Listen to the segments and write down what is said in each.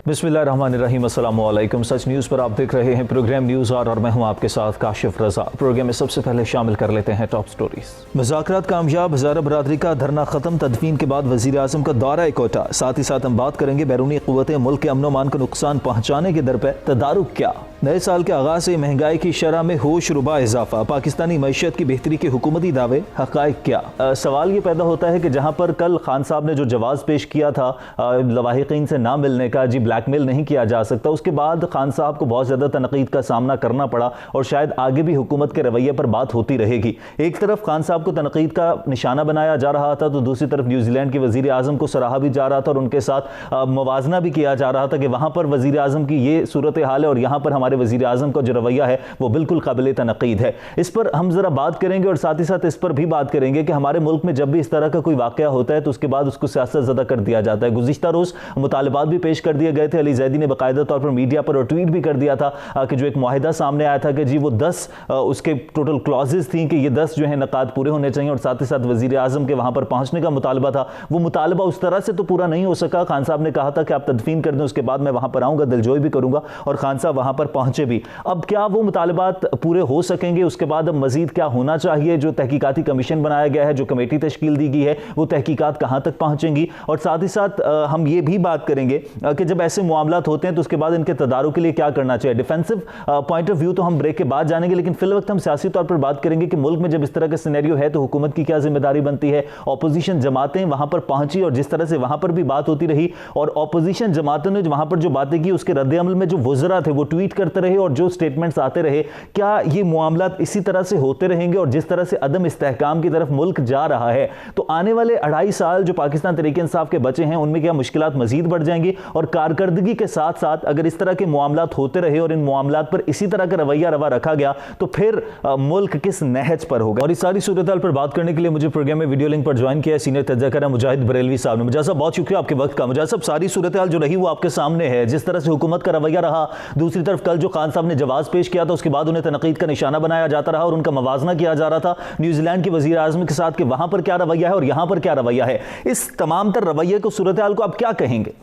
बिस्मिल्लाहिर्रहमानिर्रहीम, अस्सलाम वालेकुम। सच न्यूज़ पर आप देख रहे हैं प्रोग्राम न्यूज़ और मैं हूं आपके साथ काशिफ रजा। प्रोग्राम में सबसे पहले शामिल कर लेते हैं टॉप स्टोरीज। मुज़ाकरात कामयाब, हज़ारा बरादरी का धरना खत्म, तदफीन के बाद वज़ीर आज़म का दौरा कोटा। साथ ही साथ हम बात करेंगे बैरूनी क़ुव्वतें मुल्क के अमन मान को नुकसान पहुँचाने के दर पर तदारुक क्या। नए साल के आगाज़ से महंगाई की शरह में होश रुबा इजाफा, पाकिस्तानी मईशत की बेहतरी के हुकूमती दावे, हक़ाइक़ क्या। सवाल ये पैदा होता है कि जहाँ पर कल खान साहब ने जो जवाब पेश किया था लवाहिकीन से ना मिलने का, जी ब्लैकमेल नहीं किया जा सकता, उसके बाद खान साहब को बहुत ज़्यादा तनकीद का सामना करना पड़ा और शायद आगे भी हुकूमत के रवैये पर बात होती रहेगी। एक तरफ खान साहब को तनकीद का निशाना बनाया जा रहा था तो दूसरी तरफ न्यूजीलैंड के वज़ीर आज़म को सराहा भी जा रहा था और उनके साथ मुवाजना भी किया जा रहा था कि वहाँ पर वज़ीर आज़म की ये सूरत हाल है और यहाँ पर हमारे वज़ीर आज़म का जो रवैया है वो बिल्कुल काबिल तनकीद है। इस पर हम ज़रा बात करेंगे और साथ ही साथ इस पर भी बात करेंगे कि हमारे मुल्क में जब भी इस तरह का कोई वाक़या होता है तो उसके बाद उसको सियासत ज़दा कर दिया जाता है। गुज़िश्ता रोज़ मुतालबात भी पेश कर दिए गए थे। अली ज़ैदी ने बाकायदा तौर पर मीडिया पर और ट्वीट भी कर दिया था कि जो एक मुआहिदा सामने आया था कि जी वो 10 उसके टोटल क्लॉजेज थी कि ये 10 जो है नकात पूरे होने चाहिए और साथ ही साथ वज़ीर आज़म के वहाँ पर पहुँचने का मुतालबा था। वो मुतालबा उस तरह से तो पूरा नहीं हो सका। खान साहब ने कहा था कि आप तदफीन कर दें, उसके बाद मैं वहाँ पर आऊँगा, दिलजोई भी करूँगा, और खान साहब वहाँ पर पहुँचे भी। अब क्या वो मुतालबात पूरे हो सकेंगे? उसके बाद अब मज़ीद क्या होना चाहिए? जो तहकीकाती कमीशन बनाया गया है, जो कमेटी तश्कील दी गई है, वो तहकीकात कहाँ तक पहुँचेंगी? और साथ ही साथ हम ये भी बात करेंगे कि जब ऐसे मामलात होते हैं तो उसके बाद इनके तदारुक के लिए क्या करना चाहिए। डिफेंसिव पॉइंट ऑफ व्यू तो हम ब्रेक के बाद जानेंगे, लेकिन फिल वक्त हम सियासी तौर पर बात करेंगे कि मुल्क में जब इस तरह का सिनेरियो है तो हुकूमत की क्या जिम्मेदारी बनती है। ऑपोजिशन जमातें वहां पर पहुंची और जिस तरह से वहां पर भी बात होती रही और ऑपोजिशन जमातों ने वहां पर जो बातें की उसके रद्द-ए-अमल में जो वुज़रा थे वो ट्वीट करते रहे और जो स्टेटमेंट्स आते रहे, क्या ये मामलात इसी तरह से होते रहेंगे? और जिस तरह से अदम इस्तेहकाम की तरफ मुल्क जा रहा है तो आने वाले 2.5 साल जो पाकिस्तान तहरीक इंसाफ के बचे हैं उनमें क्या मुश्किलात मजीद बढ़ जाएंगी? और कारकर्दगी के साथ साथ अगर इस तरह के मामलात होते रहे और इन मामलात पर इसी तरह का रवैया रवा रखा गया तो फिर मुल्क किस नहज पर होगा? और इस सारी सूरत हाल पर बात करने के लिए मुझे प्रोग्राम में वीडियो लिंक पर ज्वाइन किया सीनियर तज्ज़िया मुजाहिद बरेलवी साहब ने। मुजाहिद साहब बहुत शुक्रिया आपके वक्त का। मुजाहिद साहब, सारी सूरत हाल जो रही वो आपके सामने है, जिस तरह से हुकूमत का रवैया रहा, दूसरी तरफ कल जो खान साहब ने जवाब पेश किया था उसके बाद उन्हें तनकीद का निशाना बनाया जाता रहा और उनका मवाजना किया जा रहा था न्यूजीलैंड के वज़ीर आज़म के साथ कि वहां पर क्या रवैया है और यहां पर क्या रवैया है। इस तमाम तर रवैये को, सूरत हाल को आप क्या कहेंगे?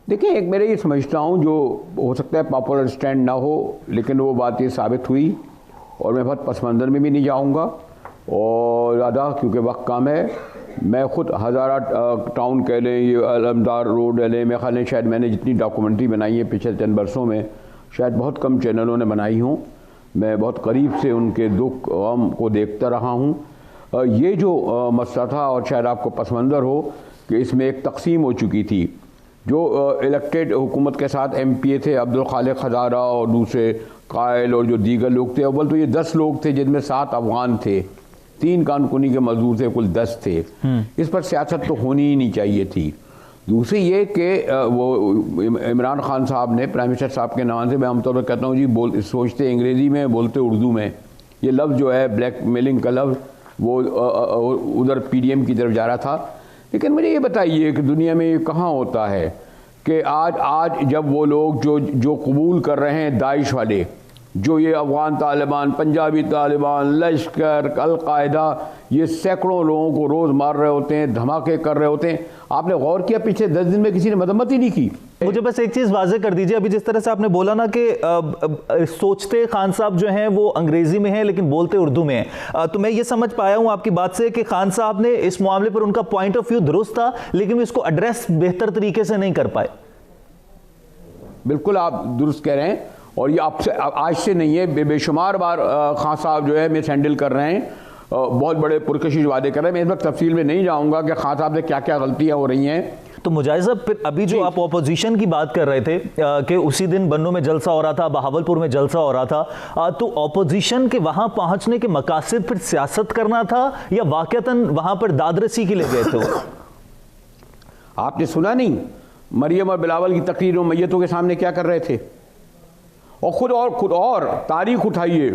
देखिए, एक मेरे ये समझता हूँ जो हो सकता है पॉपुलर स्टैंड ना हो, लेकिन वो बात ये साबित हुई और मैं बहुत पस मंज़र में भी नहीं जाऊँगा और ज़्यादा क्योंकि वक्त कम है। मैं ख़ुद हज़ारा टाउन कह लें, ये अलमदार रोड कह लें, मेरे ख्याल शायद मैंने जितनी डॉक्यूमेंट्री बनाई है पिछले चंद बरसों में शायद बहुत कम चैनलों ने बनाई हूँ। मैं बहुत करीब से उनके दुख गम को देखता रहा हूँ। ये जो मसला था और शायद आपको पस मंज़र हो कि इसमें एक तकसीम हो चुकी थी। जो इलेक्टेड हुकूमत के साथ MPA थे, अब्दुल खालिक हज़ारा और दूसरे कायल और जो दीगर लोग थे, अव्वल तो ये 10 लोग थे जिनमें 7 अफगान थे, 3 कानकुनी के मजदूर थे, कुल 10 थे। इस पर सियासत तो होनी ही नहीं चाहिए थी। दूसरी ये कि वो इमरान खान साहब ने, प्राइम मिनिस्टर साहब के नाम से मैं आमतौर पर कहता हूँ जी, सोचते अंग्रेज़ी में, बोलते उर्दू में। ये लफ्ज़ जो है ब्लैक मेलिंग का लफ्ज़ वो उधर PDM की तरफ जा रहा था। लेकिन मुझे ये बताइए कि दुनिया में ये कहाँ होता है कि आज जब वो लोग जो कबूल कर रहे हैं दाइश वाले, जो ये अफ़गान तालिबान, पंजाबी तालिबान, लश्कर, अल-कायदा, ये सैकड़ों लोगों को रोज़ मार रहे होते हैं, धमाके कर रहे होते हैं, आपने गौर किया पिछले 10 दिन में किसी ने मदम्मत ही नहीं की? मुझे बस एक चीज़ वाज़े कर दीजिए, अभी जिस तरह से आपने बोला ना कि सोचते खान साहब जो हैं वो अंग्रेज़ी में हैं लेकिन बोलते उर्दू में हैं, तो मैं ये समझ पाया हूँ आपकी बात से कि खान साहब ने इस मामले पर उनका पॉइंट ऑफ व्यू दुरुस्त था लेकिन इसको एड्रेस बेहतर तरीके से नहीं कर पाए। बिल्कुल आप दुरुस्त कह रहे हैं और ये आपसे आज से नहीं है, बेशुमार बार खान साहब जो है मिस हैंडल कर रहे हैं, बहुत बड़े पुरकशिश वादे कर रहे हैं। मैं इस वक्त तफसील में नहीं जाऊँगा कि खान साहब से क्या क्या गलतियाँ हो रही हैं। तो मुजाहिद साहब, फिर अभी जो आप ऑपोजिशन की बात कर रहे थे कि उसी दिन बन्नू में जलसा हो रहा था, बहावलपुर में जलसा हो रहा था, तो ऑपोजिशन के वहां पहुंचने के मकासद फिर सियासत करना था या वाकईतन वहां पर दादरसी के लिए गए थे? आपने सुना नहीं मरियम और बिलावल की तकरीर में मैयतों के सामने क्या कर रहे थे? और खुद और तारीख उठाइए,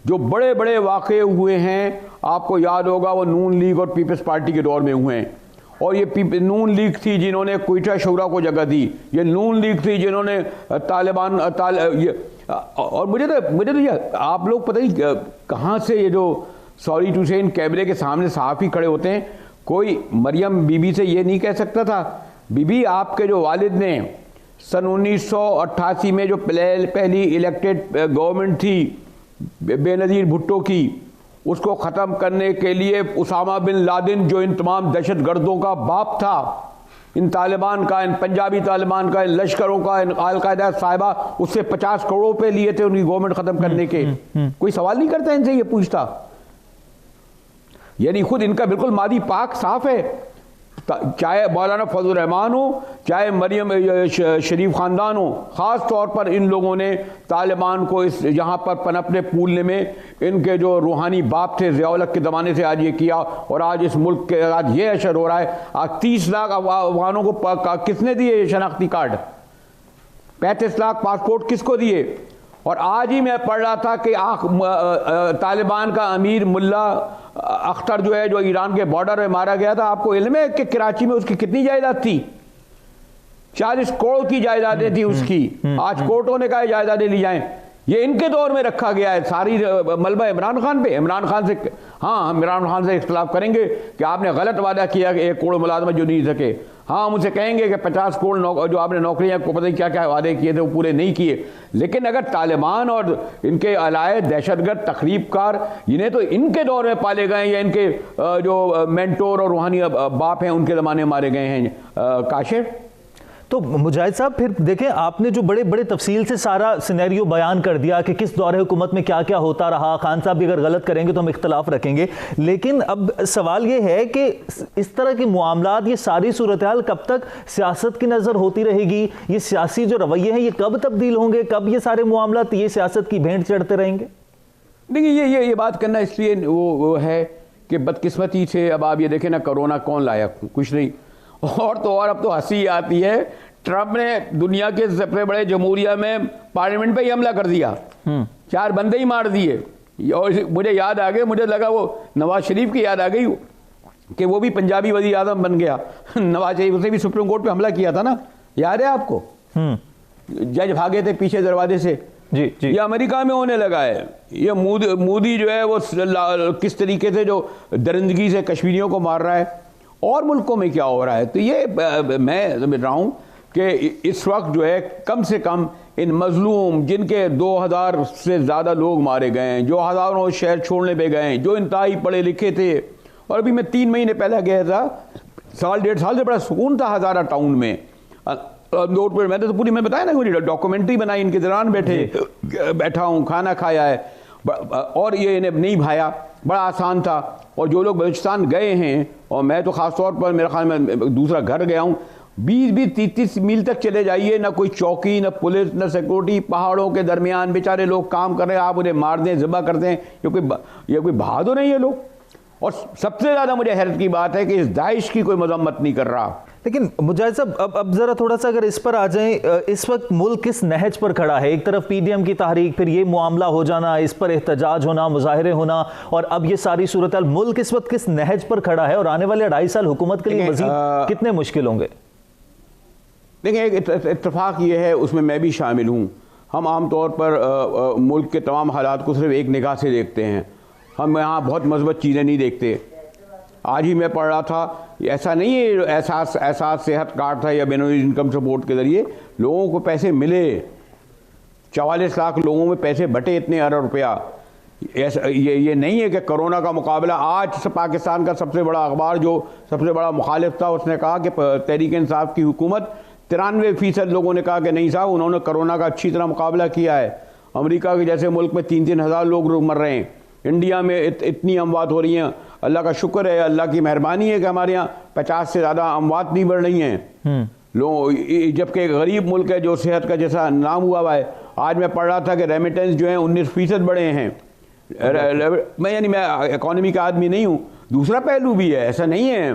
जो बड़े बड़े वाक़े हुए हैं आपको याद होगा वो नून लीग और पीपल्स पार्टी के दौर में हुए हैं। और ये नून लीग थी जिन्होंने क्विटा शूरा को जगह दी, ये नून लीग थी जिन्होंने तालिबान और मुझे तो ये आप लोग पता नहीं कहाँ से ये जो सॉरी टू से इन कैमरे के सामने सहाफ़ी खड़े होते हैं, कोई मरियम बीबी से ये नहीं कह सकता था बीबी आपके जो वालिद ने सन 1988 में जो पहली इलेक्टेड गवर्नमेंट थी बेनज़ीर भुट्टो की, उसको ख़त्म करने के लिए उसामा बिन लादेन जो इन तमाम दहशत गर्दों का बाप था, इन तालिबान का, इन पंजाबी तालिबान का, इन लश्करों का, इन अलकायदा साहिबा, उससे 50 करोड़ रुपए लिए थे उनकी गवर्नमेंट ख़त्म करने के। कोई सवाल नहीं करता इनसे, ये पूछता। यानी खुद इनका बिल्कुल मादी पाक साफ है। चाहे मौलाना फजल रहमान हो, चाहे मरियम शरीफ ख़ानदान हो, ख़ास तौर पर इन लोगों ने तालिबान को इस यहाँ पर पनपने फूलने में इनके जो रूहानी बाप थे ज़िया-उल हक के ज़माने से आज ये किया। और आज इस मुल्क के आज ये असर हो रहा है। आज 30 लाख अफगानों को किसने दिए शनाख्ती कार्ड, 35 लाख पासपोर्ट किसको दिए। और आज ही मैं पढ़ रहा था कि तालिबान का अमीर मुल्ला अख्तर जो है, जो ईरान के बॉर्डर में मारा गया था, आपको इल्म है कि कराची में उसकी कितनी जायदाद थी? 40 करोड़ की जायदादें थी उसकी। आज कोर्टों ने कहा जायदादें ली जाएं। ये इनके दौर में रखा गया है। सारी मलबा इमरान खान पे। इमरान खान से, हाँ, हम इमरान खान से इख्तिलाफ करेंगे कि आपने गलत वादा किया कि 1 करोड़ मुलाजमत जो नहीं सके। हाँ, हम उनसे कहेंगे कि 50 करोड़ जो आपने नौकरियां को पता नहीं क्या क्या वादे किए थे वो पूरे नहीं किए। लेकिन अगर तालिबान और इनके अलाए दहशतगर्द तखरीबकार, इन्हें तो इनके दौर में पाले गए या इनके जो मेंटोर और रूहानी बाप हैं उनके ज़माने में मारे गए हैं। काशिफ, तो मुजाहिद साहब, फिर देखें, आपने जो बड़े बड़े तफसील से सारा सिनेरियो बयान कर दिया कि किस दौरे हुकूमत में क्या क्या होता रहा। खान साहब भी अगर गलत करेंगे तो हम इख्तलाफ रखेंगे। लेकिन अब सवाल ये है कि इस तरह के मामलात, ये सारी सूरत हाल कब तक सियासत की नज़र होती रहेगी? ये सियासी जो रवैये हैं ये कब तब्दील होंगे? कब ये सारे मामलात ये सियासत की भेंट चढ़ते रहेंगे? देखिए, ये बात करना इसलिए वो है कि बदकिस्मती से अब आप ये देखें ना, कोरोना कौन लाया? कुछ नहीं। और तो और अब तो हंसी आती है, ट्रंप ने दुनिया के सबसे बड़े जमहूरिया में पार्लियामेंट पे ही हमला कर दिया, 4 बंदे ही मार दिए। और मुझे याद आ गए, मुझे लगा वो नवाज शरीफ की याद आ गई कि वो भी पंजाबी वज़ीर आज़म बन गया। नवाज शरीफ, उसने भी सुप्रीम कोर्ट पे हमला किया था ना, याद है आपको? जज भागे थे पीछे दरवाजे से। जी जी। ये अमेरिका में होने लगा है। ये मोदी जो है वो किस तरीके से जो दरिंदगी से कश्मीरियों को मार रहा है, और मुल्कों में क्या हो रहा है। तो ये मैं समझ रहा हूँ कि इस वक्त जो है कम से कम इन मजलूम, जिनके 2000 से ज़्यादा लोग मारे गए हैं, जो हज़ारों शहर छोड़ने पे गए हैं, जो इंतहाई पढ़े लिखे थे। और अभी मैं 3 महीने पहले गया था, 1.5 साल से बड़ा सुकून था हज़ारा टाउन में। नोट पर मैंने तो पूरी, मैं बताया ना, पूरी डॉक्यूमेंट्री बनाई, इनके दौरान बैठा हूँ, खाना खाया है। और ये इन्हें नहीं भाया, बड़ा आसान था। और जो लोग बलूचिस्तान गए हैं, और मैं तो ख़ास तौर पर मेरे ख्याल में दूसरा घर गया हूँ, 20-30 मील तक चले जाइए, ना कोई चौकी, ना पुलिस, ना सिक्योरिटी, पहाड़ों के दरमियान बेचारे लोग काम कर रहे हैं। आप उन्हें मार दें, ज़िबा कर दें, ये कोई बहादुर नहीं है लोग। और सबसे ज़्यादा मुझे हैरत की बात है कि इस दाइश की कोई मजम्मत नहीं कर रहा। लेकिन मुजाहिद साहब, अब जरा थोड़ा सा अगर इस पर आ जाएं, इस वक्त मुल्क किस नहज पर खड़ा है? एक तरफ पीडीएम की तहरीक, फिर ये मामला हो जाना, इस पर एहतजाज होना, मुजाहिरे होना, और अब ये सारी सूरत हाल, मुल्क इस वक्त किस नहज पर खड़ा है? और आने वाले 2.5 साल हुकूमत के लिए मजीद कितने मुश्किल होंगे? देखिए, एक इत्तेफाक ये है, उसमें मैं भी शामिल हूँ। हम आमतौर पर मुल्क के तमाम हालात को सिर्फ एक निगाह से देखते हैं। हम यहाँ बहुत मज़बूत चीज़ें नहीं देखते। आज ही मैं पढ़ रहा था, ऐसा नहीं है एहसास सेहत कार्ड था या बेनोई इनकम सपोर्ट के ज़रिए लोगों को पैसे मिले। 44 लाख लोगों में पैसे बटे, इतने अरब रुपया। ऐसा ये नहीं है कि कोरोना का मुकाबला। आज पाकिस्तान का सबसे बड़ा अखबार, जो सबसे बड़ा मुखालिफ था, उसने कहा कि तहरीक इंसाफ की हुकूमत, 93% लोगों ने कहा कि नहीं साहब, उन्होंने कोरोना का अच्छी तरह मुकाबला किया है। अमेरिका के जैसे मुल्क में 3-3 हज़ार लोग मर रहे हैं। इंडिया में इतनी अमवात हो रही हैं। अल्लाह का शुक्र है, अल्लाह की मेहरबानी है कि हमारे यहाँ 50 से ज़्यादा अमवात नहीं बढ़ रही हैं। लोग, जबकि गरीब मुल्क है जो सेहत का जैसा नाम हुआ है। आज मैं पढ़ रहा था कि रेमिटेंस जो है 19% बढ़े हैं। मैं इकॉनमी का आदमी नहीं हूँ। दूसरा पहलू भी है, ऐसा नहीं है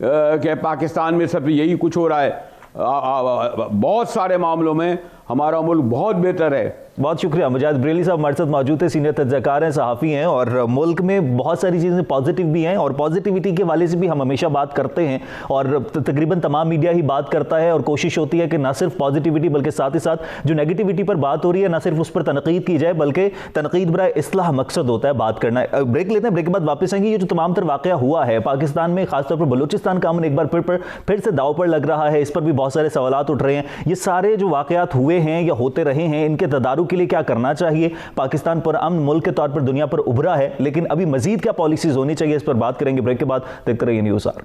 कि पाकिस्तान में सब यही कुछ हो रहा है। बहुत सारे मामलों में हमारा मुल्क बहुत बेहतर है। बहुत शुक्रिया। मुजाहिद बरेली साहब हमारे साथ मौजूद है, सीनियर तज्ज़ाकार हैं, सहाफ़ी हैं, और मुल्क में बहुत सारी चीज़ें पॉजिटिव भी हैं और पॉजिटिविटी के वाले से भी हम हमेशा बात करते हैं और तकरीबन तमाम मीडिया ही बात करता है और कोशिश होती है कि ना सिर्फ पॉजिटिविटी बल्कि साथ ही साथ जो नेगेटिविटी पर बात हो रही है ना सिर्फ उस पर तनकीद की जाए बल्कि तनकीद बराए इस्लाह मकसद होता है बात करना है। ब्रेक लेते हैं, ब्रेक के बाद वापस आएंगे। ये जो तमाम तर वाक़या हुआ है पाकिस्तान में, खासतौर पर बलूचिस्तान का अमन एक बार फिर से दाव पर लग रहा है, इस पर भी बहुत सारे सवालात उठ रहे हैं। ये सारे जो वाक़यात हुए हैं या होते रहे हैं, इनके तदारुक के लिए क्या करना चाहिए? पाकिस्तान पर अमन मुल्क के तौर पर दुनिया पर उभरा है, लेकिन अभी मजीद क्या पॉलिसीज होनी चाहिए, इस पर बात करेंगे ब्रेक के बाद। देखते रहिए न्यूज़ आवर।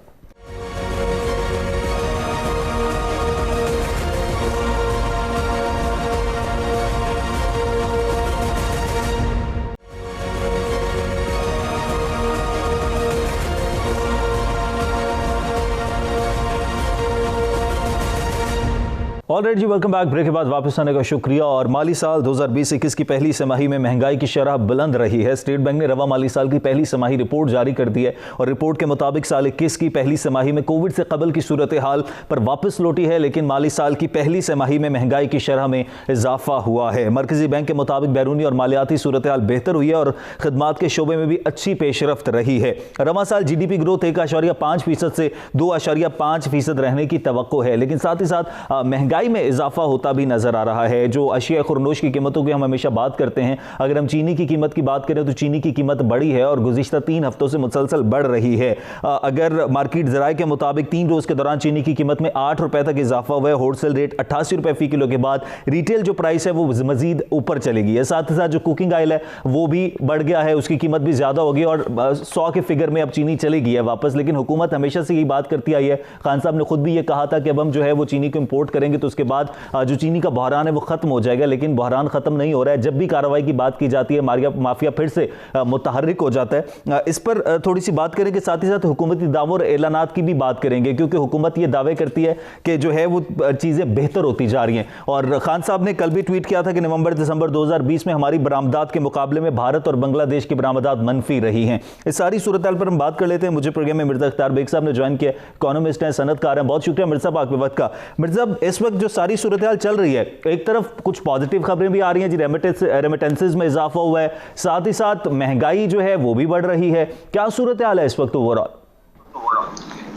ऑलराइट जी, वेलकम बैक। ब्रेक के बाद वापस आने का शुक्रिया। और माली साल 2020-21 की पहली तिमाही में महंगाई की शरह बुलंद रही है। स्टेट बैंक ने रवा माली साल की पहली तिमाही रिपोर्ट जारी कर दी है और रिपोर्ट के मुताबिक साल 21 की पहली तिमाही में कोविड से कबल की सूरत हाल पर वापस लौटी है, लेकिन माली साल की पहली तिमाही में महंगाई की शरह में इजाफा हुआ है। मरकजी बैंक के मुताबिक बैरूनी और मालियाती सूरत हाल बेहतर हुई है और खदमात के शोबे में भी अच्छी पेशरफ्त रही है। रवा साल GDP ग्रोथ 1.5% से 2.5% रहने की तवक्को है, लेकिन साथ ही साथ महंगाई में इजाफा होता भी नजर आ रहा है। जो अशिया खुरनोश की कीमतों की हम हमेशा बात करते हैं, अगर हम चीनी की कीमत की बात करें तो चीनी की कीमत बढ़ी है और गुज़िश्ता 3 हफ्तों से मुसलसल बढ़ रही है। अगर मार्केट ज़राए के मुताबिक 3 रोज़ के दौरान चीनी की कीमत में 8 रुपए तक इजाफा हुआ है। होलसेल रेट 88 रुपए फी किलो के बाद रिटेल जो प्राइस है वो मजीद ऊपर चलेगी है। साथ ही साथ जो कुकिंग ऑयल है वो भी बढ़ गया है, उसकी कीमत भी ज़्यादा होगी और 100 के फिगर में अब चीनी चलेगी है वापस। लेकिन हुकूमत हमेशा से यही बात करती आई है, खान साहब ने खुद भी ये कहा था कि अब हम जो है वो चीनी को इंपोर्ट करेंगे तो उसके बाद जो चीनी का बहरान है वो खत्म हो जाएगा, लेकिन बहरान खत्म नहीं हो रहा है। जब भी कार्रवाई की बात की जाती है माफिया फिर से मुतहर्रिक हो जाता है। इस पर थोड़ी सी बात करेंगे, साथ ही साथ हुकूमती दावों और ऐलानात की भी बात करेंगे, क्योंकि हुकूमत ये दावे करती है कि जो है वो चीज़ें बेहतर होती जा रही हैं। और खान साहब ने कल भी ट्वीट किया था कि नवंबर दिसंबर 2020 में हमारी बरामदात के मुकाबले में भारत और बांग्लादेश की बरामदात मनफी रही हैं। इस सारी सूरत हाल पर हम बात कर लेते हैं। मुझे प्रोग्राम में मिर्जा अख्तार बेग साहब ने ज्वाइन किया, इकोनॉमिस्ट हैं, सनतकार हैं। बहुत शुक्रिया मिर्जा साहब आपके वक्त का। मिर्जा, इस वक्त जो सारी सूरत हाल चल रही है, एक तरफ कुछ पॉजिटिव खबरें भी आ रही हैं जी, रेमिटेंसेस में इजाफा हुआ है, साथ ही साथ महंगाई जो है वो भी बढ़ रही है। क्या सूरत हाल है इस वक्त ओवरऑल?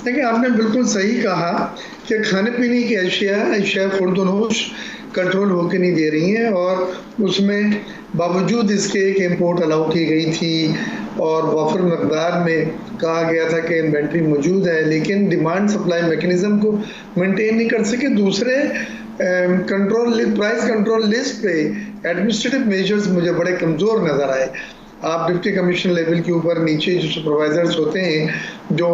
देखिए, आपने बिल्कुल सही कहा कि खाने पीने की अशिया खुर्दनोश कंट्रोल होके नहीं दे रही हैं और उसमें बावजूद इसके कि इंपोर्ट अलाउ की गई थी और वाफर मकदार में कहा गया था कि इन्वेंट्री मौजूद है, लेकिन डिमांड सप्लाई मैकेनिज्म को मेंटेन नहीं कर सके। दूसरे प्राइस कंट्रोल लिस्ट पे एडमिनिस्ट्रेटिव मेजर्स मुझे बड़े कमज़ोर नज़र आए। आप डिप्टी कमिश्नर लेवल के ऊपर नीचे जो सुपरवाइजर्स होते हैं, जो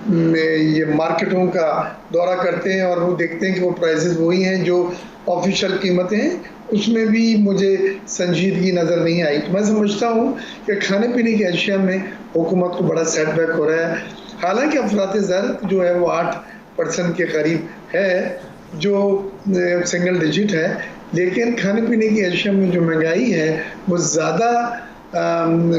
ये मार्केटों का दौरा करते हैं और वो देखते हैं कि वो प्राइसेस वही हैं जो ऑफिशियल कीमतें हैं, उसमें भी मुझे संजीदगी नज़र नहीं आई। तो मैं समझता हूँ कि खाने पीने की अशिया में हुकूमत को बड़ा सेटबैक हो रहा है। हालांकि अफरात ज़र जो है वो 8% के करीब है, जो सिंगल डिजिट है, लेकिन खाने पीने की अशिया में जो महंगाई है वो ज़्यादा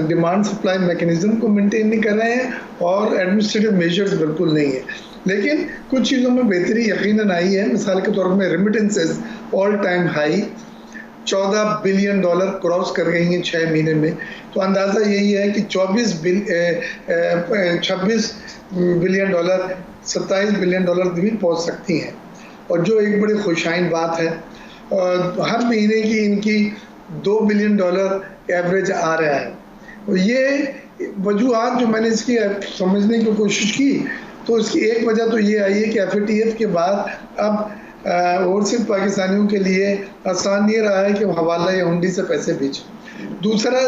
डिमांड सप्लाई मैकेनिज्म को मेंटेन नहीं कर रहे हैं और एडमिनिस्ट्रेटिव मेजर्स बिल्कुल नहीं है। लेकिन कुछ चीज़ों में बेहतरी यकीनन आई है। मिसाल के तौर पर remittances all time high $14 billion cross कर गई हैं 6 महीने में। तो अंदाज़ा यही है कि 26 बिलियन डॉलर, $27 बिलियन भी पहुंच सकती हैं, और जो एक बड़ी खुशाइन बात है। और हर महीने की इनकी $2 बिलियन एवरेज आ रहा है। और ये वजूहात जो मैंने इसकी समझने की कोशिश की, तो इसकी एक वजह तो ये आई है कि FATF के बाद अब ओवरसीज पाकिस्तानियों के लिए आसान ये रहा है कि वो हवाला या हुंडी से पैसे भेजें। दूसरा,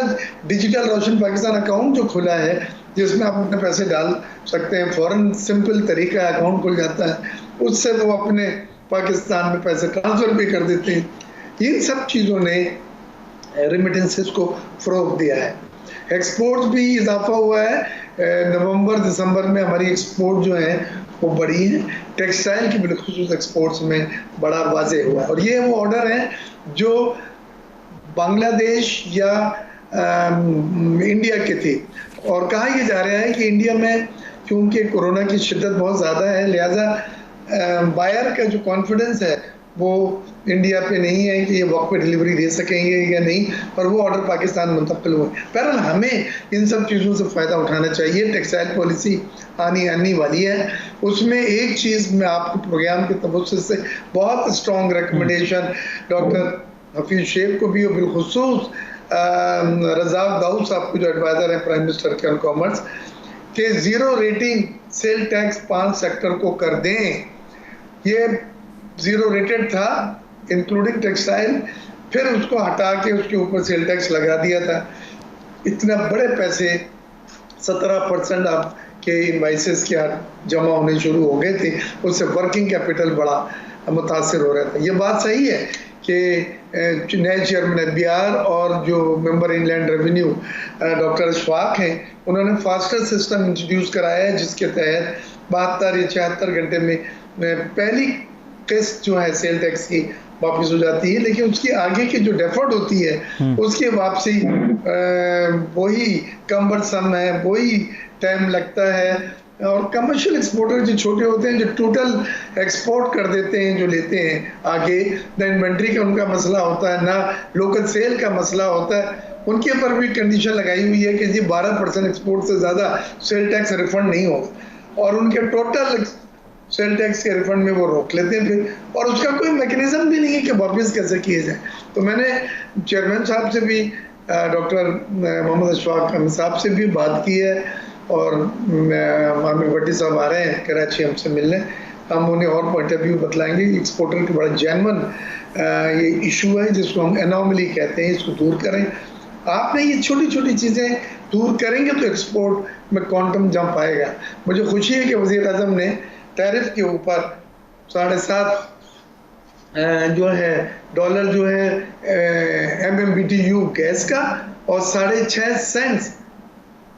डिजिटल रोशन पाकिस्तान अकाउंट जो खुला है, जिसमें आप अपने पैसे डाल सकते हैं, फ़ौरन सिंपल तरीका अकाउंट खुल जाता है, उससे वो अपने पाकिस्तान में पैसे ट्रांसफ़र भी कर देते हैं। इन सब चीज़ों ने रेमिटेंसेस को फ़रोग़ दिया है। एक्सपोर्ट भी इजाफा हुआ है। नवंबर दिसंबर में हमारी एक्सपोर्ट जो है वो बढ़ी है। टेक्सटाइल की बिलखुसूस एक्सपोर्ट्स में बड़ा वाज़े हुआ है। और ये वो ऑर्डर हैं जो बांग्लादेश या इंडिया के थे, और कहा यह जा रहा है कि इंडिया में क्योंकि कोरोना की शिद्दत बहुत ज़्यादा है, लिहाजा बायर का जो कॉन्फिडेंस है वो इंडिया पे नहीं है कि ये वक्त पे डिलीवरी दे सकेंगे या नहीं, और वो ऑर्डर पाकिस्तान मुंतकिल हुए। बहरहाल हमें इन सब चीज़ों से फ़ायदा उठाना चाहिए। टेक्सटाइल पॉलिसी आने वाली है, उसमें एक चीज़ मैं आपको प्रोग्राम के तवज्जुह से बहुत strong recommendation doctor Hafeez Sheikh को भी और बिलखुसूस रज़ाक दाऊद साहब को जो एडवाइज़र हैं प्राइम मिनिस्टर के ऑन कॉमर्स, के zero rating sale tax 5 sector को कर दें। ये ज़ीरो रेटेड था इंक्लूडिंग टेक्सटाइल, फिर उसको हटा के उसके ऊपर सेल टैक्स लगा दिया था। इतना बड़े पैसे 17% आपके इनवाइसेस के जमा होने शुरू हो गए थे, उससे वर्किंग कैपिटल बड़ा मुतासर हो रहा था। ये बात सही है कि नए चेयरमैन एफबीआर और जो member inland revenue doctor Ashfaq हैं, उन्होंने फास्टर सिस्टम इंट्रोड्यूस कराया है जिसके तहत 72 या 76 घंटे में पहली किस्त जो है सेल टैक्स की वापस हो जाती है, लेकिन उसकी आगे की जो डेफर्ड होती है उसकी वापसी वही कम्बरसम है, वही टाइम लगता है। और कमर्शियल एक्सपोर्टर जो छोटे होते हैं, जो टोटल एक्सपोर्ट कर देते हैं, जो लेते हैं आगे, ना इन्वेंट्री का उनका मसला होता है, ना लोकल सेल का मसला होता है, उनके ऊपर भी कंडीशन लगाई हुई है कि जी 12% एक्सपोर्ट से ज़्यादा सेल टैक्स रिफंड नहीं होगा, और उनके टोटल सेल टैक्स के रिफंड में वो रोक लेते हैं फिर, और उसका कोई मैकेनिज्म भी नहीं है कि वापस कैसे किए जाए। तो मैंने चेयरमैन साहब से भी, डॉक्टर मोहम्मद अशफाक साहब से भी बात की है, और आमिर भट्टी साहब आ रहे हैं कराची हमसे मिलने, हम उन्हें और पॉइंट ऑफ व्यू बतलाएंगे। एक्सपोर्टर का बड़ा जेन्युइन ये इशू है जिसको हम एनोमली कहते हैं, इसको दूर करें। आपने ये छोटी छोटी चीज़ें दूर करेंगे तो एक्सपोर्ट में क्वांटम जंप आएगा। मुझे खुशी है कि वज़ीर आज़म ने टैरिफ के ऊपर 7.5 जो है डॉलर जो है MMBTU गैस का और 6.5 सेंट्स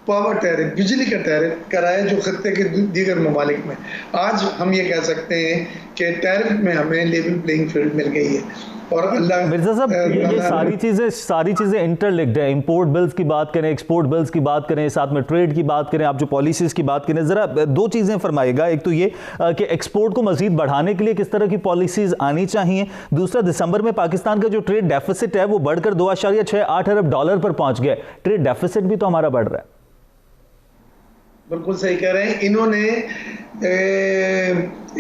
पावर टैरिफ, बिजली का टैरिफ कराया जो खत्ते के दीगर ममालिक में। आज हम ये कह सकते हैं कि टैरिफ में हमें लेवल प्लेइंग फील्ड मिल गई है। और अल्लाह मिर्जा साहब, ये सारी चीज़ें इंटरलिंक्ड है। इंपोर्ट बिल्स की बात करें, एक्सपोर्ट बिल्स की बात करें, साथ में ट्रेड की बात करें, आप जो पॉलिसीज़ की बात करें, ज़रा दो चीज़ें फरमाइएगा। एक तो ये कि एक्सपोर्ट को मज़ीद बढ़ाने के लिए किस तरह की पॉलिसीज़ आनी चाहिए। दूसरा, दिसंबर में पाकिस्तान का जो ट्रेड डेफिसिट है वो बढ़कर $2.68 अरब पर पहुँच गया। ट्रेड डेफिसिट भी तो हमारा बढ़ रहा है। बिल्कुल सही कह रहे हैं। इन्होंने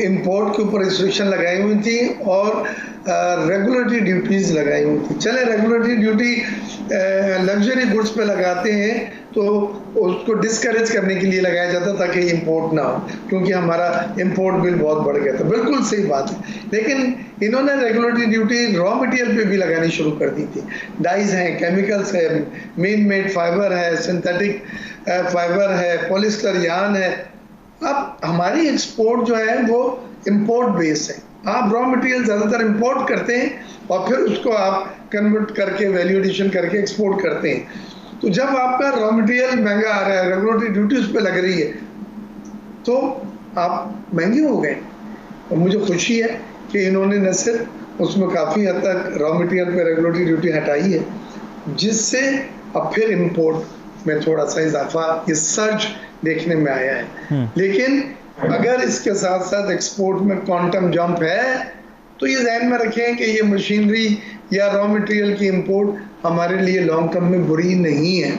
इंपोर्ट के ऊपर रिस्ट्रिक्शन लगाई हुई थी और रेगुलेटरी ड्यूटीज लगाई हुई थी। चले रेगुलेटरी ड्यूटी लग्जरी गुड्स पे लगाते हैं तो उसको डिस्करेज करने के लिए लगाया जाता ताकि इंपोर्ट ना हो, क्योंकि हमारा इंपोर्ट बिल बहुत बढ़ गया था। बिल्कुल सही बात है, लेकिन इन्होंने रेगुलेटरी ड्यूटी रॉ मटेरियल पे भी लगानी शुरू कर दी थी। डाइज हैं, केमिकल्स है, मेन मेड फाइबर है, सिंथेटिक फाइबर है, पॉलिस्टर यार्न है। अब हमारी एक्सपोर्ट जो है वो इंपोर्ट बेस है। आप रॉ मटेरियल ज़्यादातर इंपोर्ट करते हैं और फिर उसको आप कन्वर्ट करके वैल्यू एडिशन करके एक्सपोर्ट करते हैं। तो जब आपका रॉ मटेरियल महंगा आ रहा है, रेगुलेटरी ड्यूटी उस पर लग रही है, तो आप महंगे हो गए। और मुझे खुशी है कि इन्होंने न सिर्फ उसमें काफ़ी हद तक रॉ मटेरियल पे रेगुलेटरी ड्यूटी हटाई है, जिससे अब फिर इंपोर्ट में थोड़ा सा इजाफा, ये सर्ज देखने में आया है। लेकिन अगर इसके साथ साथ एक्सपोर्ट में क्वांटम जंप है तो ये ध्यान में रखें कि ये मशीनरी या रॉ मटेरियल की इंपोर्ट हमारे लिए लॉन्ग टर्म में बुरी नहीं है।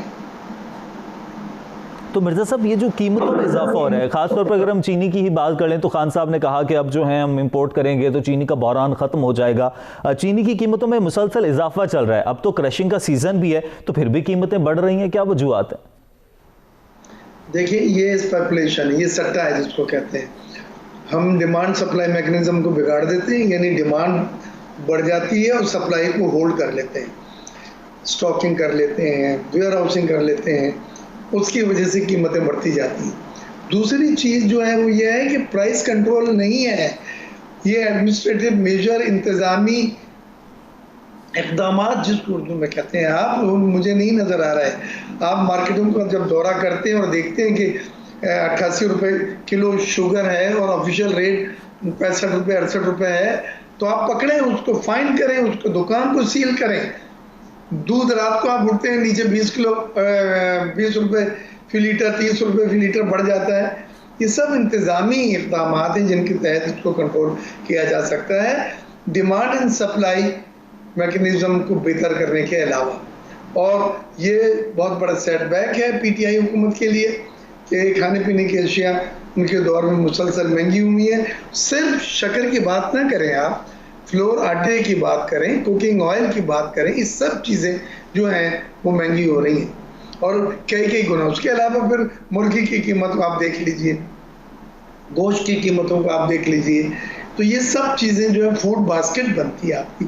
तो मिर्जा साहब, ये जो कीमतों में इजाफा हो रहा है, खासतौर पर अगर हम चीनी की ही बात करें तो खान साहब ने कहा कि अब जो है हम इंपोर्ट करेंगे तो चीनी का बहरान ख़त्म हो जाएगा। चीनी की कीमतों में मुसलसल इजाफा चल रहा है। अब तो क्रशिंग का सीज़न भी है, तो फिर भी कीमतें बढ़ रही हैं, क्या वजूहात है? देखिए, ये स्पेकुलेशन, ये सट्टा है जिसको कहते हैं। हम डिमांड सप्लाई मैकेनिज्म को बिगाड़ देते हैं, यानी डिमांड बढ़ जाती है और सप्लाई को होल्ड कर लेते हैं, स्टॉकिंग कर लेते हैं, वेयर हाउसिंग कर लेते हैं, उसकी वजह से कीमतें बढ़ती जाती हैं। दूसरी चीज़ जो है वो ये है कि प्राइस कंट्रोल नहीं है, ये एडमिनिस्ट्रेटिव मेजर, इंतज़ामी इक़दामात जिसको उर्दू में कहते हैं, आप मुझे नहीं नज़र आ रहा है। आप मार्केटों का जब दौरा करते हैं और देखते हैं कि 88 रुपये किलो शुगर है और ऑफिशियल रेट 65 रुपये 68 रुपये है, तो आप पकड़ें उसको, फाइन करें उसको, दुकान को सील करें। दूध रात को आप उठते हैं नीचे 20 रुपये फी लीटर, 30 रुपये फी लीटर बढ़ जाता है। ये सब इंतज़ामी इक़दाम हैं जिनके तहत इसको कंट्रोल किया जा सकता है, डिमांड एंड सप्लाई मैकेनिज़्म को बेहतर करने के अलावा। और ये बहुत बड़ा सेटबैक है पीटीआई हुकूमत के लिए कि खाने पीने की अशिया उनके दौर में मुसलसल महंगी हुई है। सिर्फ शक्कर की बात ना करें आप, फ्लोर आटे की बात करें, कुकिंग ऑयल की बात करें, इस सब चीज़ें जो हैं वो महंगी हो रही हैं और कई गुना। उसके अलावा फिर मुर्गी की कीमत को आप देख लीजिए, गोश्त की कीमतों को आप देख लीजिए, तो ये सब चीज़ें जो है फूड बास्केट बनती है आपकी।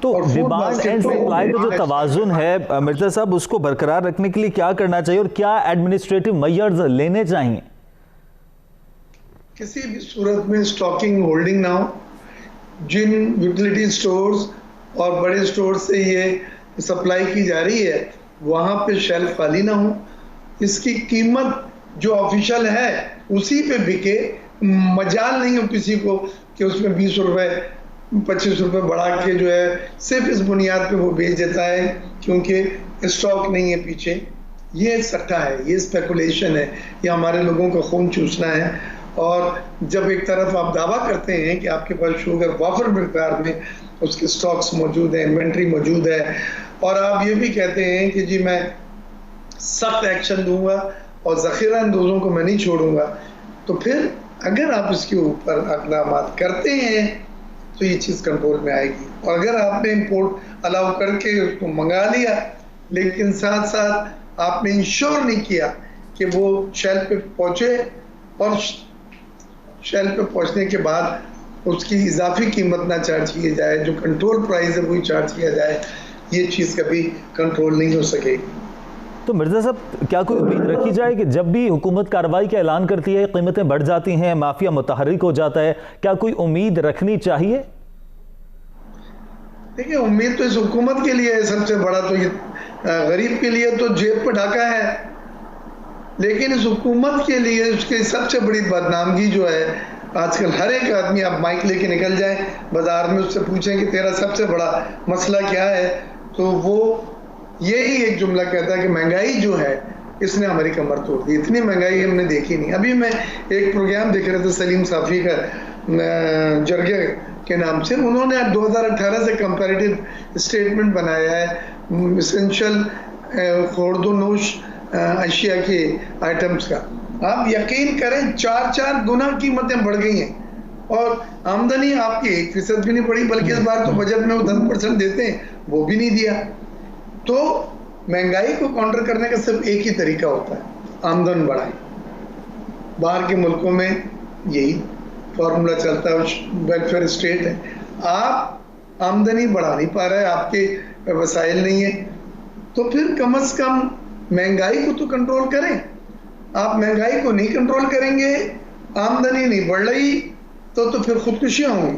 तो डिमांड एंड सप्लाई का जो तवाजुन है मिर्जा साहब, उसको बरकरार रखने के लिए क्या करना चाहिए और क्या एडमिनिस्ट्रेटिव मेजर्स लेने चाहिए? किसी भी सूरत में स्टॉकिंग होल्डिंग ना हो। जिन यूटिलिटी स्टोर्स और बड़े स्टोर से ये सप्लाई की जा रही है वहाँ पे शेल्फ खाली ना हो। इसकी कीमत जो ऑफिशियल है उसी पे बिके, मजाल नहीं हो किसी को कि उसमें 20 रुपए 25 रुपए बढ़ा के जो है सिर्फ इस बुनियाद पे वो बेच देता है क्योंकि स्टॉक नहीं है पीछे। ये सट्टा है, ये स्पेकुलेशन है, ये हमारे लोगों का खून चूसना है। और जब एक तरफ आप दावा करते हैं कि आपके पास शुगर वाफर मकदार में उसके स्टॉक्स मौजूद हैं, इन्वेंट्री मौजूद है, और आप ये भी कहते हैं कि जी मैं सख्त एक्शन दूंगा और ज़ख़ीरा अंदोज़ों को मैं नहीं छोड़ूंगा, तो फिर अगर आप इसके ऊपर इक़दाम करते हैं तो ये चीज़ कंट्रोल में आएगी। और अगर आपने इंपोर्ट अलाउ करके उसको मंगा लिया लेकिन साथ साथ आपने इंश्योर नहीं किया कि वो शेल्फ पे पहुँचे और शेल्फ पे पहुँचने के बाद उसकी इजाफी कीमत ना चार्ज की जाए, जो कंट्रोल प्राइस है वही चार्ज किया जाए, ये चीज़ कभी कंट्रोल नहीं हो सकेगी। तो मिर्जा साहब, क्या कोई उम्मीद रखी जाए कि जब भी हुकूमत कार्रवाई का ऐलान करती है कीमतें बढ़ जाती हैं, माफिया मुतहर्रिक हो जाता है, क्या कोई उम्मीद रखनी चाहिए? देखिए, उम्मीद तो इस हुकूमत के लिए है सबसे बड़ा, तो ये गरीब के लिए तो जेब पर ढाका है, लेकिन इस हुकूमत के लिए उसकी सबसे बड़ी बदनामगी जो है आजकल हर एक आदमी, आप माइक लेके निकल जाए बाजार में, उससे पूछें कि तेरा सबसे बड़ा मसला क्या है, तो वो यही एक जुमला कहता है कि महंगाई जो है इसने हमारी कमर तोड़ दी, इतनी महंगाई हमने देखी नहीं। अभी मैं एक प्रोग्राम देख रहे थे सलीम साफ़ी का जरगे के नाम से, उन्होंने 2018 से कंपैरेटिव स्टेटमेंट बनाया है इसेंशियल खुर्दोनोश अशिया के आइटम्स का। आप यकीन करें 4 गुना कीमतें बढ़ गई हैं और आमदनी आपकी 1% भी नहीं बढ़ी, बल्कि इस बार तो बजट में वो 10% देते हैं, वो भी नहीं दिया। तो महंगाई को काउंटर करने का सिर्फ एक ही तरीका होता है, आमदन बढ़ाएं। बाहर के मुल्कों में यही फॉर्मूला चलता है, वेलफेयर स्टेट है। आप आमदनी बढ़ा नहीं पा रहे, आपके वसाइल नहीं है, तो फिर कम से कम महंगाई को तो कंट्रोल करें। आप महंगाई को नहीं कंट्रोल करेंगे, आमदनी नहीं बढ़ रही, तो फिर खुदकुशियां होंगी।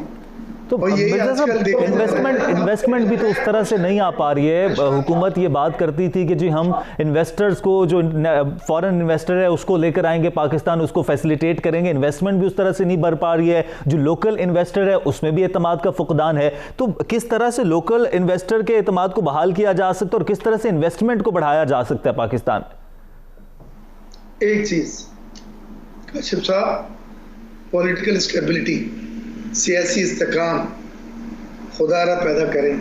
तो इन्वेस्टमेंट भी तो उस तरह से नहीं आ पा रही है। हुकूमत ये बात करती थी कि जी हम इन्वेस्टर्स को, जो फॉरेन इन्वेस्टर है उसको लेकर आएंगे पाकिस्तान, उसको फैसिलिटेट करेंगे। इन्वेस्टमेंट भी उस तरह से नहीं बढ़ पा रही है, जो लोकल इन्वेस्टर है उसमें भी एतमाद का फुकदान है। तो किस तरह से लोकल इन्वेस्टर के एतमाद को बहाल किया जा सकता है और किस तरह से इन्वेस्टमेंट को बढ़ाया जा सकता है पाकिस्तान? एक चीज काशिफ साहब, पॉलिटिकल स्टेबिलिटी, सियासी इस्तेकाम खुदारा पैदा करें।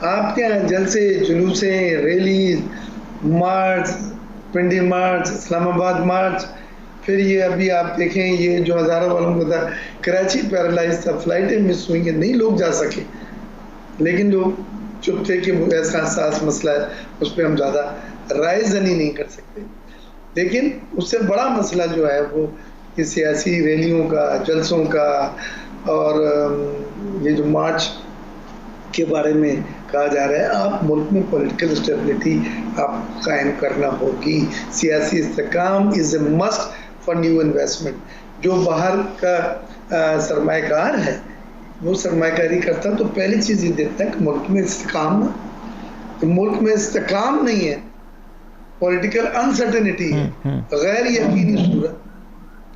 आपके यहाँ जलसे, जुलूसे, रैली, मार्च, पिंडी मार्च, इस्लामाबाद मार्च, फिर ये अभी आप देखें ये जो हज़ारों वालों को था, कराची पैरालाइज था, फ्लाइटें मिस हुई हैं, नहीं लोग जा सके, लेकिन लोग चुप थे कि वो ऐसा हसास मसला है, उस पर हम ज़्यादा राय जनी नहीं कर सकते। लेकिन उससे बड़ा मसला जो है वो ये सियासी रैलियों का, जलसों का, और ये जो मार्च के बारे में कहा जा रहा है, आप मुल्क में पॉलिटिकल स्टेबिलिटी आप कायम करना होगी। सियासी इस्तेकाम is a must for new investment. जो बाहर का सरमायाकार है वो सरमायाकारी करता तो पहली चीज़ ये देखता है कि मुल्क में इस्तेकाम ना, तो मुल्क में इस्तेकाम नहीं है, पॉलिटिकल अनसर्टेनिटी है, गैर यकीनी सूरत,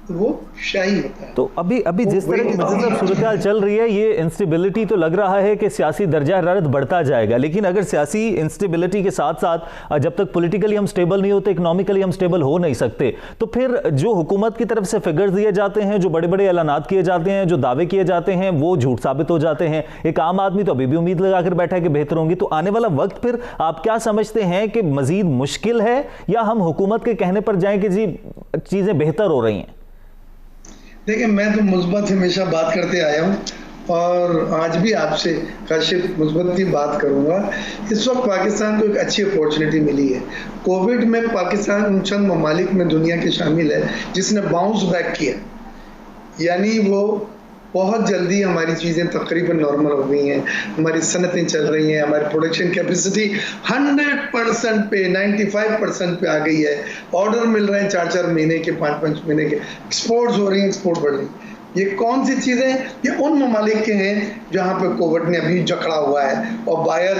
तो वो शाही होता है। तो अभी जिस तरह की मतलब सूरत चल रही है, ये इंस्टेबिलिटी तो लग रहा है कि सियासी दर्जा हरारत बढ़ता जाएगा, लेकिन अगर सियासी इंस्टेबिलिटी के साथ साथ जब तक पॉलिटिकली हम स्टेबल नहीं होते, इकोनॉमिकली हम स्टेबल हो नहीं सकते, तो फिर जो हुकूमत की तरफ से फिगर्स दिए जाते हैं, जो बड़े बड़े ऐलानात किए जाते हैं, जो दावे किए जाते हैं, वो झूठ साबित हो जाते हैं। एक आम आदमी तो अभी भी उम्मीद लगाकर बैठा है कि बेहतर होंगी। तो आने वाला वक्त फिर आप क्या समझते हैं कि मजीद मुश्किल है, या हम हुकूमत के कहने पर जाएं कि जी चीजें बेहतर हो रही हैं? देखिए, मैं तो मुस्बत हमेशा बात करते आया हूँ और आज भी आपसे काशिफ मुस्बत की बात करूंगा। इस वक्त पाकिस्तान को एक अच्छी अपॉर्चुनिटी मिली है। कोविड में पाकिस्तान उन चंद ममालिक में दुनिया के शामिल है जिसने बाउंस बैक किया, यानी वो बहुत जल्दी हमारी चीज़ें तकरीबन नॉर्मल हो गई हैं, हमारी सनतें चल रही हैं, हमारी प्रोडक्शन कैपेसिटी 100% पे 95% पे आ गई है। ऑर्डर मिल रहे हैं 4-4 महीने के, 5-5 महीने के, एक्सपोर्ट्स हो रही हैं, एक्सपोर्ट बढ़ रही हैं। ये कौन सी चीज़ें? ये उन ममालिक के हैं जहाँ पे कोविड ने अभी जकड़ा हुआ है और बायर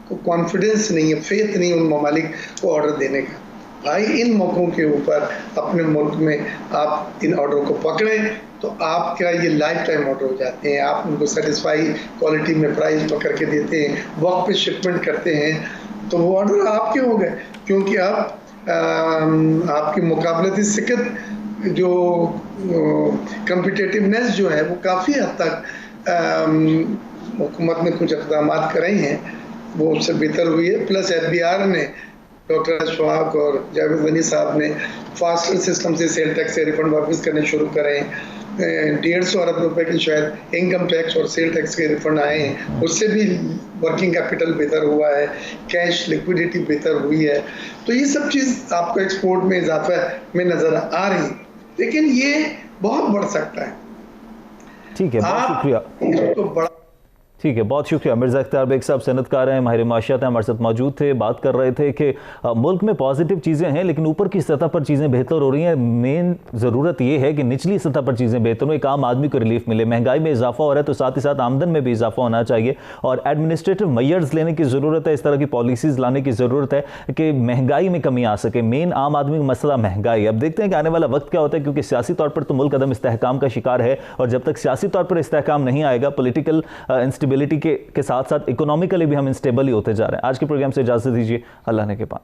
को कॉन्फिडेंस नहीं है, फेथ नहीं उन ममालिक को ऑर्डर देने का। भाई, इन मौक़ों के ऊपर अपने मुल्क में आप इन ऑर्डर को पकड़ें तो आपका ये लाइफ टाइम ऑर्डर हो जाते हैं। आप उनको सेटिस्फाई क्वालिटी में प्राइस पकड़ के देते हैं, वक्त पे शिपमेंट करते हैं, तो वो ऑर्डर आपके हो गए, क्योंकि आप आपकी मुकाबलती सिकत जो कम्पिटिटिवनेस जो है वो काफ़ी हद तक हुकूमत ने कुछ इक़दाम करे हैं, वो उससे बेहतर हुई है। प्लस FBR ने, डॉक्टर अशफाक और जावेद गनी साहब ने फास्टर सिस्टम से सेल टैक्स से रिफंड वापस करने शुरू करे हैं। 150 अरब रुपए की शायद इनकम टैक्स और सेल टैक्स के रिफंड आए हैं, उससे भी वर्किंग कैपिटल बेहतर हुआ है, कैश लिक्विडिटी बेहतर हुई है। तो ये सब चीज़ आपको एक्सपोर्ट में इजाफा में नज़र आ रही है, लेकिन ये बहुत बढ़ सकता है। ठीक है, बहुत शुक्रिया। इसको बड़ा ठीक है, बहुत शुक्रिया। मिर्ज़ा इख्तियार बेग साहब सनतकार हैं, माहिर माशियात हैं, हमारे साथ मौजूद थे। बात कर रहे थे कि मुल्क में पॉजिटिव चीज़ें हैं, लेकिन ऊपर की सतह पर चीज़ें बेहतर हो रही हैं। मेन ज़रूरत ये है कि निचली सतह पर चीज़ें बेहतर हो, एक आम आदमी को रिलीफ मिले। महंगाई में इजाफा हो रहा है तो साथ ही साथ आमदन में भी इजाफा होना चाहिए, और एडमिनिस्ट्रेटिव मेयर्स लेने की ज़रूरत है, इस तरह की पॉलिसीज़ लाने की ज़रूरत है कि महंगाई में कमी आ सके। मेन आम आदमी का मसला महंगाई। अब देखते हैं कि आने वाला वक्त क्या होता है, क्योंकि सियासी तौर पर तो मुल्क अदम इस्तेहकाम का शिकार है, और जब तक सियासी तौर पर इस्तेहकाम नहीं आएगा, पॉलिटिकल इंस्टेबिलिटी के साथ साथ इकोनॉमिकली भी हम इंस्टेबल ही होते जा रहे हैं। आज के प्रोग्राम से इजाजत दीजिए, अल्लाह ने के पास।